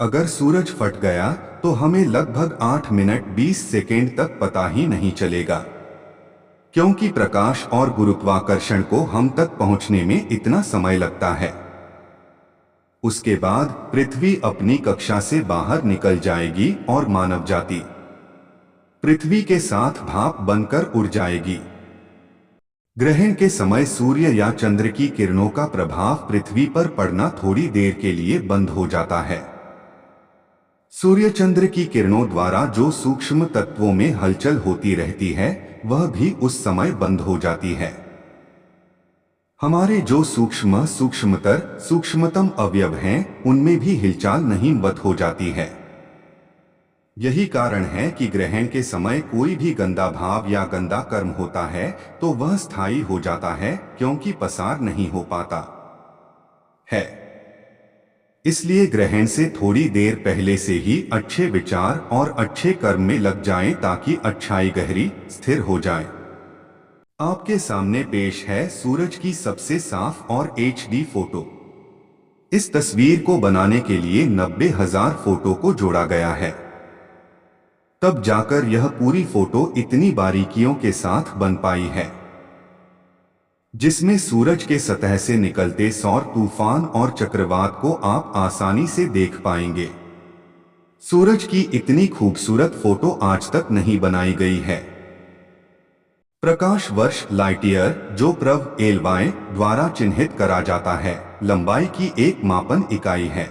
अगर सूरज फट गया तो हमें लगभग 8 मिनट 20 सेकेंड तक पता ही नहीं चलेगा, क्योंकि प्रकाश और गुरुत्वाकर्षण को हम तक पहुंचने में इतना समय लगता है। उसके बाद पृथ्वी अपनी कक्षा से बाहर निकल जाएगी और मानव जाति पृथ्वी के साथ भाप बनकर उड़ जाएगी। ग्रहण के समय सूर्य या चंद्र की किरणों का प्रभाव पृथ्वी पर पड़ना थोड़ी देर के लिए बंद हो जाता है। सूर्य चंद्र की किरणों द्वारा जो सूक्ष्म तत्वों में हलचल होती रहती है वह भी उस समय बंद हो जाती है। हमारे जो सूक्ष्मतम अवयव हैं उनमें भी हिलचाल नहीं बंद हो जाती है। यही कारण है कि ग्रहण के समय कोई भी गंदा भाव या गंदा कर्म होता है तो वह स्थायी हो जाता है, क्योंकि पसार नहीं हो पाता है। इसलिए ग्रहण से थोड़ी देर पहले से ही अच्छे विचार और अच्छे कर्म में लग जाएं ताकि अच्छाई गहरी स्थिर हो जाए। आपके सामने पेश है सूरज की सबसे साफ और एचडी फोटो। इस तस्वीर को बनाने के लिए 90,000 फोटो को जोड़ा गया है, तब जाकर यह पूरी फोटो इतनी बारीकियों के साथ बन पाई है, जिसमें सूरज के सतह से निकलते सौर तूफान और चक्रवात को आप आसानी से देख पाएंगे। सूरज की इतनी खूबसूरत फोटो आज तक नहीं बनाई गई है। प्रकाश वर्ष लाइट ईयर, जो प्रव एलवाई द्वारा चिन्हित करा जाता है, लंबाई की एक मापन इकाई है।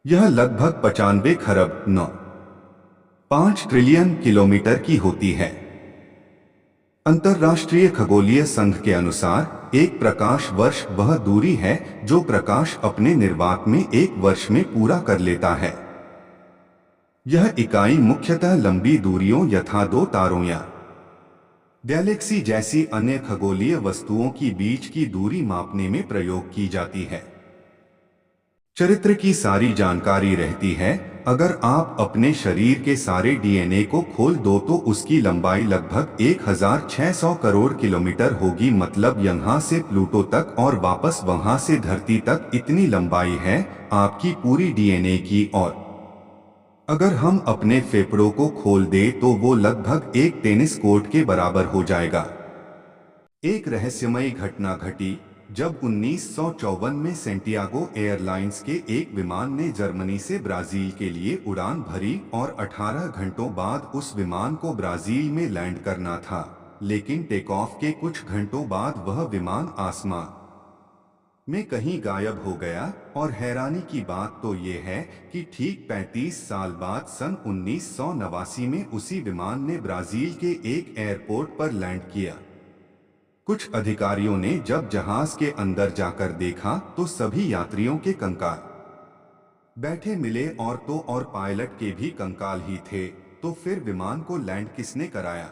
यह लगभग 95 खरब 9.5 ट्रिलियन किलोमीटर की होती है। अंतर्राष्ट्रीय खगोलीय संघ के अनुसार एक प्रकाश वर्ष वह दूरी है जो प्रकाश अपने निर्वात में एक वर्ष में पूरा कर लेता है। यह इकाई मुख्यतः लंबी दूरियों यथा दो तारों या गैलेक्सी जैसी अन्य खगोलीय वस्तुओं की बीच की दूरी मापने में प्रयोग की जाती है। चरित्र की सारी जानकारी रहती है। अगर आप अपने शरीर के सारे डीएनए को खोल दो तो उसकी लंबाई लगभग 1600 करोड़ किलोमीटर होगी। मतलब यहाँ से प्लूटो तक और वापस वहाँ से धरती तक इतनी लंबाई है आपकी पूरी डीएनए की। और अगर हम अपने फेफड़ों को खोल दें तो वो लगभग एक टेनिस कोर्ट के बराबर हो जाएगा। एक रहस्यमयी घटना घटी जब 1954 में सेंटियागो एयरलाइंस के एक विमान ने जर्मनी से ब्राजील के लिए उड़ान भरी और 18 घंटों बाद उस विमान को ब्राजील में लैंड करना था, लेकिन टेक ऑफ के कुछ घंटों बाद वह विमान आसमान में कहीं गायब हो गया। और हैरानी की बात तो ये है कि ठीक 35 साल बाद सन 1989 में उसी विमान ने ब्राजील के एक एयरपोर्ट पर लैंड किया। कुछ अधिकारियों ने जब जहाज के अंदर जाकर देखा तो सभी यात्रियों के कंकाल बैठे मिले और पायलट के भी कंकाल ही थे। तो फिर विमान को लैंड किसने कराया?